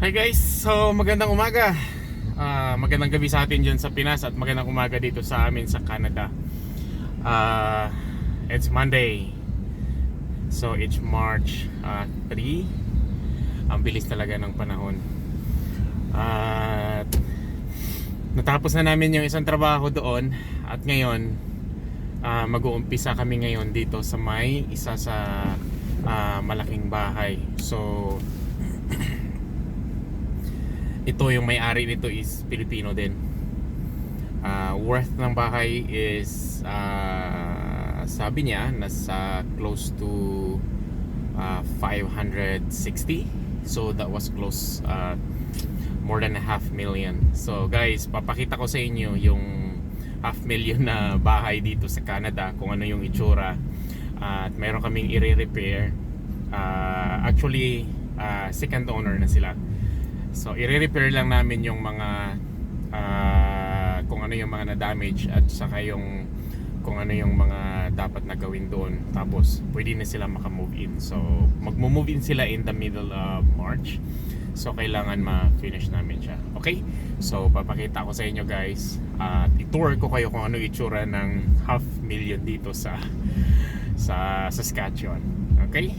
Hi guys, so magandang umaga. Magandang gabi sa atin dyan sa Pinas at magandang umaga dito sa amin sa Canada. It's Monday. So it's March 3. Ang bilis talaga ng panahon. At natapos na namin yung isang trabaho doon. At ngayon mag-uumpisa kami ngayon dito sa may isa sa malaking bahay. So ito, yung may-ari nito is Pilipino din. Worth ng bahay is sabi niya nasa close to 560. So that was close, more than a $500,000. So guys, papakita ko sa inyo yung $500,000 na bahay dito sa Canada, kung ano yung itsura. At mayroon kaming i-repair. Actually second owner na sila. So i-repair lang namin yung mga kung ano yung mga na-damage at saka yung kung ano yung mga dapat na gawin doon. Tapos pwede na sila maka-move in. So magmo-move in sila in the middle of March. So kailangan ma-finish namin siya. Okay? So papakita ko sa inyo guys. At i-tour ko kayo kung ano itsura ng $500,000 dito sa Saskatchewan. Okay?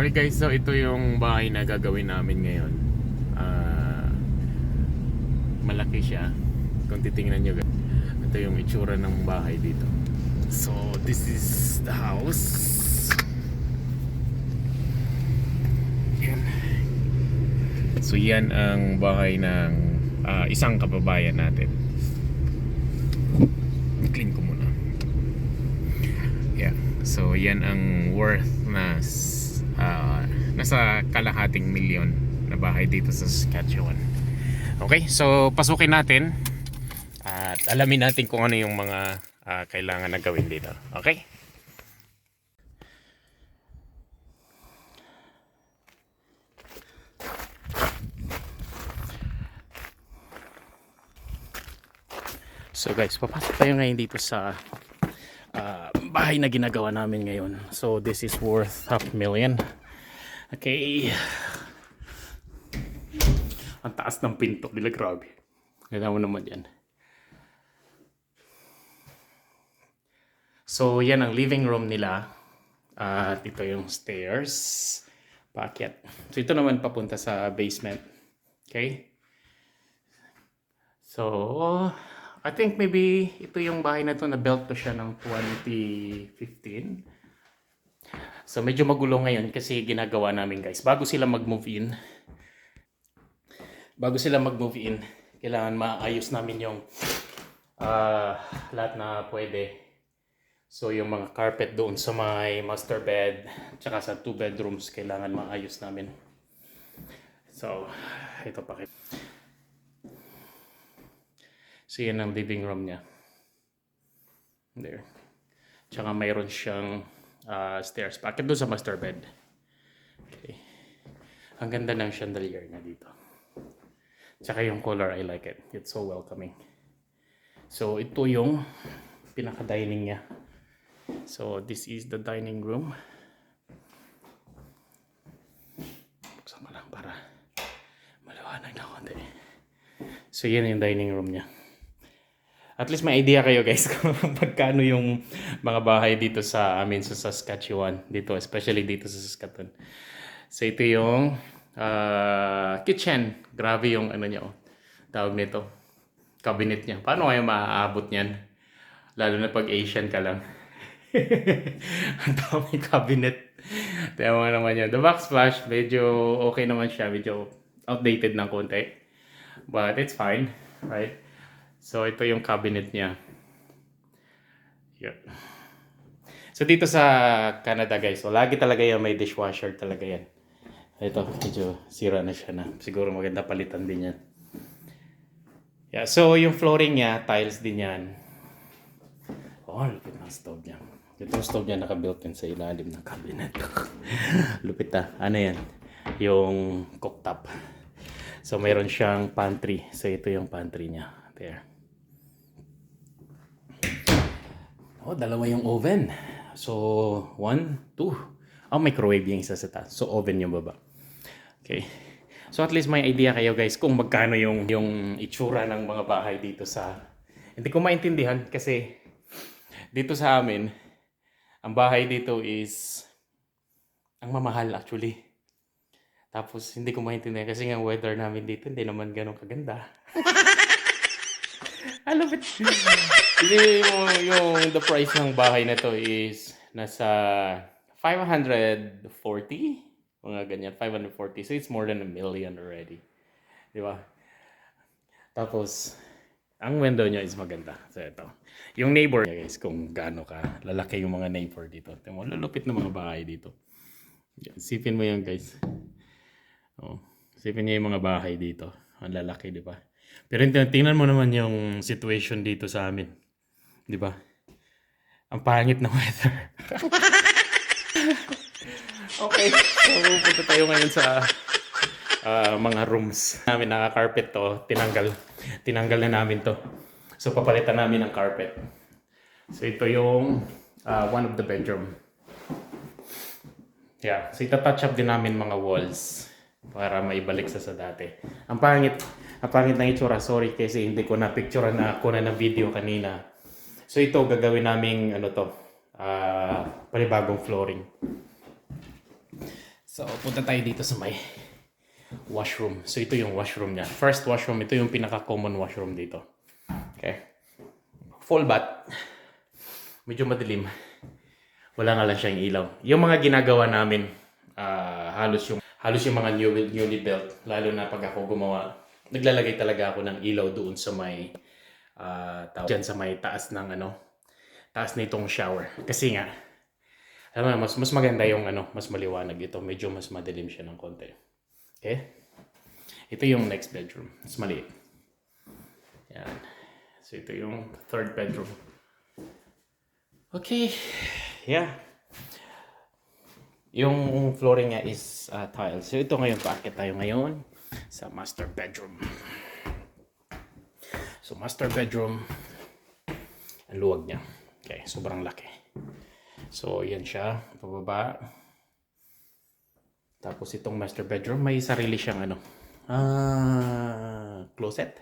Okay guys, so ito yung bahay na gagawin namin ngayon. Malaki siya. Kung titingnan nyo guys, ito yung itsura ng bahay dito. So this is the house. Yan. So yan ang bahay ng isang kababayan natin. Clean ko muna. Yeah. So yan ang worth na nasa kalahating milyon na bahay dito sa Saskatchewan. Okay, so pasukin natin at alamin natin kung ano yung mga kailangan na gawin dito. Okay? So guys, papasok tayo ngayon dito sa bahay na ginagawa namin ngayon. So this is worth $500,000. Okay. Ang taas ng pinto nila, grabe. Ganda mo naman yan. So yan ang living room nila. At ito yung stairs. Paakyat. So ito naman papunta sa basement. Okay. So I think maybe ito yung bahay na to, na built to siya ng 2015. So medyo magulo ngayon kasi ginagawa namin guys. Bago sila mag-move in, kailangan maayos namin yung lahat na pwede. So yung mga carpet doon sa may master bed, tsaka sa 2 bedrooms, kailangan maayos namin. So ito pa. So yan ang living room niya. There. Tsaka mayroon siyang stairs. Bakit doon sa master bed. Okay. Ang ganda ng chandelier na dito. Tsaka yung color, I like it. It's so welcoming. So ito yung pinaka-dining niya. So this is the dining room. Buksan mo lang para maliwanag na konti. So yan yung dining room niya. At least may idea kayo guys kung pagkano yung mga bahay dito sa amin sa Saskatchewan. Dito, especially dito sa Saskatoon. So ito yung kitchen. Grabe yung ano niya. Tawag nito. Cabinet niya. Paano kayo maaabot niyan? Lalo na pag Asian ka lang. Ang dami cabinet. Tiyan mo naman yan. The backsplash, medyo okay naman siya. Medyo outdated ng konti. But it's fine. Right? So ito yung cabinet niya. Yun. So dito sa Canada guys, so lagi talaga yan may dishwasher talaga yan. Ito, medyo sira na siya na. Siguro maganda palitan din yan. Yeah, so yung flooring niya, tiles din yan. Oh, lupit ng stove niya. Itong stove niya naka-built-in sa ilalim ng cabinet. Lupit ah. Ano yan? Yung cooktop. So mayroon siyang pantry. So ito yung pantry niya. There. Oh, dalawa yung oven. So, 1, 2. Oh, microwave yung isa sa taas. So, oven yung baba. Okay. So, at least may idea kayo guys kung magkano yung itsura ng mga bahay dito sa... Hindi ko maintindihan kasi dito sa amin, ang bahay dito is ang mamahal actually. Tapos, hindi ko maintindihan kasi nga weather namin dito hindi naman ganun kaganda. Alam mo, the price ng bahay na to is nasa 540, mga ganyan, 540. So it's more than $1 million already. Di ba? Tapos, ang window niya is maganda. So ito. Yung neighbor niya guys, kung gaano ka lalaki yung mga neighbor dito. Tingnan mo, lulupit na mga bahay dito. Sipin mo yan guys. Oh, sipin niya yung mga bahay dito. Ang lalaki, di ba? Pero tingnan mo naman yung situation dito sa amin. Di ba? Ang pangit na weather. Okay. So, punta tayo ngayon sa mga rooms namin. Naka-carpet to. Tinanggal na namin to. So, papalitan namin ng carpet. So, ito yung one of the bedroom. Yeah. So, itatouch up din namin mga walls para maibalik sa dati. Ang pangit ng itsura. Sorry kasi hindi ko na-picture na ako na video kanina. So ito gagawin naming panibagong flooring. So, punta tayo dito sa may washroom. So, ito yung washroom niya. First washroom, ito yung pinaka-common washroom dito. Okay. Full bath. Medyo madilim. Wala nga lang siyang ilaw. Yung mga ginagawa namin, halos yung mga newly built, lalo na pag ako gumawa, naglalagay talaga ako ng ilaw doon sa may dyan sa may taas ng taas nitong shower. Kasi nga, alam mo, mas maganda yung mas maliwanag ito. Medyo mas madilim siya ng konti. Okay? Ito yung next bedroom. Mas maliit. Yan. So ito yung third bedroom. Okay. Yeah. Yung flooring niya is tile. So ito ngayon, paakit tayo ngayon sa master bedroom. So master bedroom, ang luwag niya. Okay, sobrang laki. So yan siya, pababa. Tapos itong master bedroom, may sarili siyang closet.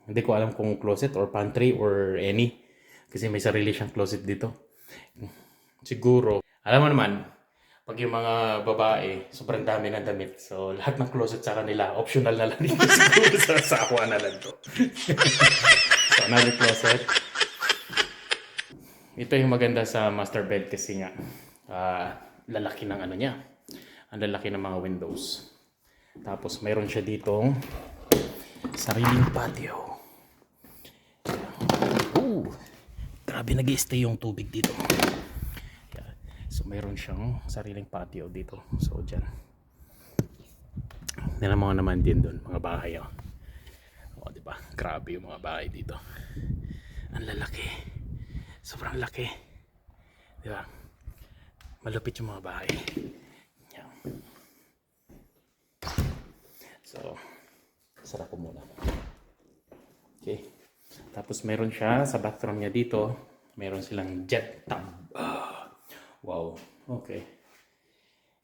Hindi ko alam kung closet or pantry or any. Kasi may sarili siyang closet dito. Siguro, alam mo naman, pag yung mga babae, sobrang dami ng damit. So, lahat ng closet sa kanila, optional na lang dito siguro sa sawa na lang to. So, another closet. Ito yung maganda sa master bed kasi nga, lalaki ng niya. Ang lalaki ng mga windows. Tapos, mayroon siya ditong sariling patio. Grabe, nag-i-stay yung tubig dito. So, mayroon siyang sariling patio dito. So, dyan. Nilang naman din doon, mga bahay. O, diba? Grabe yung mga bahay dito. Ang lalaki. Sobrang laki. Diba? Malupit yung mga bahay. Yan. So, sarap ko muna. Okay. Tapos, meron siya sa bathroom niya dito. Meron silang jet tub. Wow. Okay.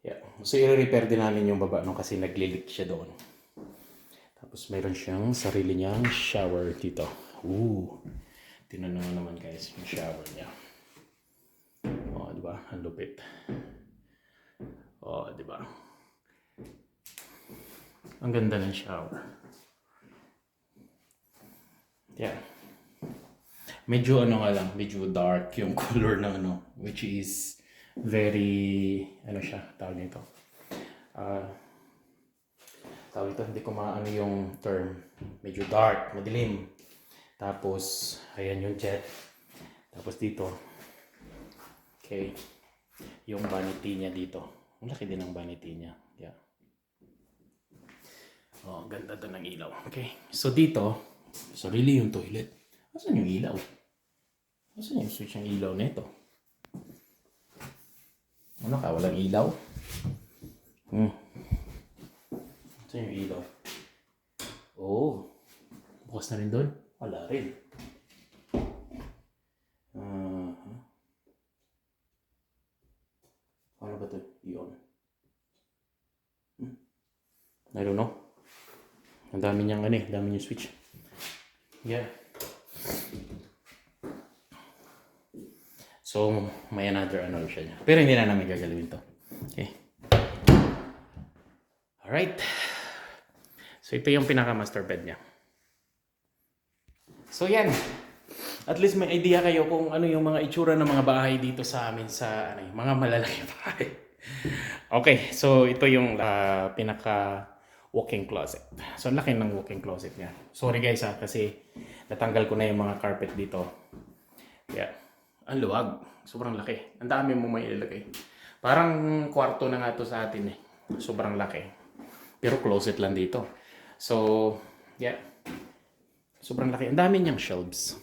Yeah. So, i-repair din namin yung baba kasi nagli-leak siya doon. Tapos, meron siyang sarili niyang shower dito. Tingnan naman guys yung shower niya. Oh, di ba? Ang lupit. Oh, di ba? Ang ganda ng shower. Yeah. Medyo medyo dark yung color ng which is very, siya, tawag nito. Tawag ito, hindi ko maano yung term. Medyo dark, madilim. Tapos, ayan yung jet. Tapos dito, okay, yung vanity niya dito. Ang laki din ang vanity niya. Yeah. Oh, ganda doon ng ilaw. Okay, so dito, sarili yung toilet. Asan yung ilaw? Asan yung switch ng ilaw nito? Walang ilaw? Saan yung ilaw? Oh, bukas na rin doon? Wala rin. Ano ba ito? I-on. I don't know. Ang dami niyang dami niyang switch. Yeah. So, may another siya niya. Pero hindi na namin gagalawin to. Okay. Alright. So, ito yung pinaka-master bed niya. So, yan. At least may idea kayo kung ano yung mga itsura ng mga bahay dito sa amin sa mga malalaki bahay. Okay. So, ito yung pinaka-walk-in closet. So, ang laki ng walk-in closet niya. Sorry guys kasi natanggal ko na yung mga carpet dito. Yeah. Ang luwag. Sobrang laki. Ang dami mo may ilalagay. Parang kwarto na nga to sa atin Sobrang laki. Pero closet lang dito. So, yeah. Sobrang laki. Ang dami niyang shelves.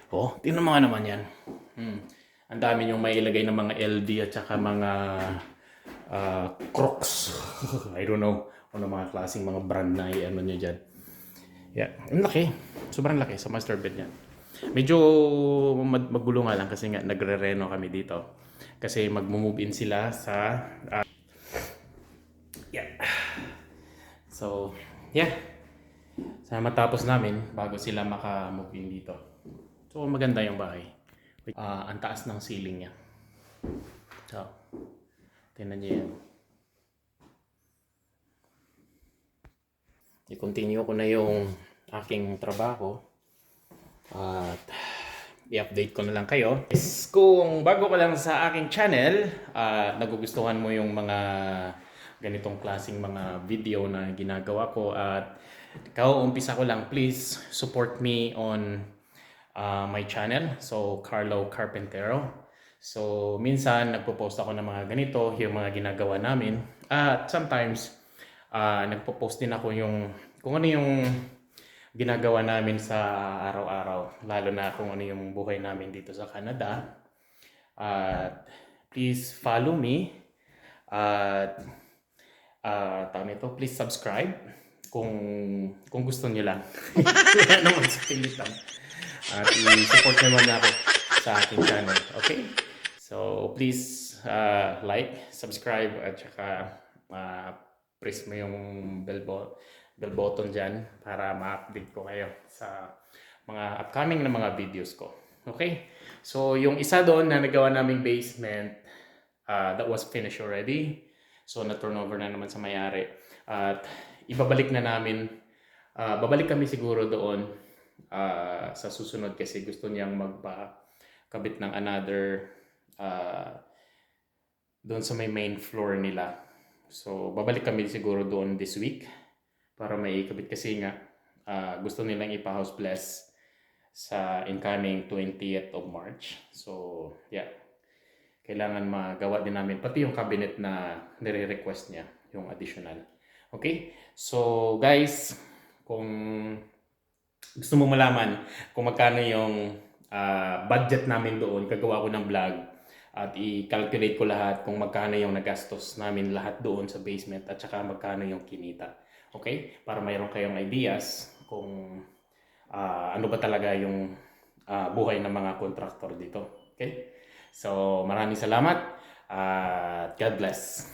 Oh, tingnan mo nga naman yan. Ang dami niyong may ilagay ng mga LV at saka mga Crocs. I don't know. Ano mga klaseng mga brand na niyo dyan. Yeah. Ang laki. Sobrang laki sa master bed niya. Medyo magulo nga lang kasi nga nagre-reno kami dito. Kasi mag-move in sila sa yeah. So, yeah. Sana matapos namin bago sila maka-move in dito. So, maganda yung bahay. Ang taas ng ceiling niya. So, tingnan niyo yan. i-continue ko na yung aking trabaho at i-update ko na lang kayo. Kung bago ka lang sa aking channel at nagugustuhan mo yung mga ganitong klaseng mga video na ginagawa ko at ikaw, umpisa ko lang, please support me on my channel. So, Carlo Carpentero. So, minsan nagpo-post ako ng mga ganito, yung mga ginagawa namin. At sometimes, nagpo-post din ako yung kung ano yung ginagawa namin sa araw-araw. Lalo na kung ano yung buhay namin dito sa Canada. At please follow me. At tawag nito, please subscribe kung gusto niyo lang. Wala naman sa pilitan. At i-support naman ako sa aking channel. Okay? So, please like, subscribe, at saka press mo yung bell button dyan para ma-update ko kayo sa mga upcoming na mga videos ko. Okay? So, yung isa doon na nagawa naming basement, that was finished already. So, na-turnover na naman sa may-ari. At ibabalik na namin, babalik kami siguro doon sa susunod kasi gusto niyang magpakabit ng another doon sa may main floor nila. So, babalik kami siguro doon this week para may ikabit kasi nga gusto nilang ipa-house bless sa incoming 20th of March. So, yeah. Kailangan magawa din namin pati yung cabinet na nire-request niya, yung additional. Okay? So, guys, kung gusto mo malaman kung magkano yung budget namin doon, gagawa ko ng vlog at i-calculate ko lahat kung magkano yung nagastos namin lahat doon sa basement at saka magkano yung kinita. Okay? Para mayroon kayong ideas kung ano ba talaga yung buhay ng mga contractor dito. Okay? So, maraming salamat at God bless.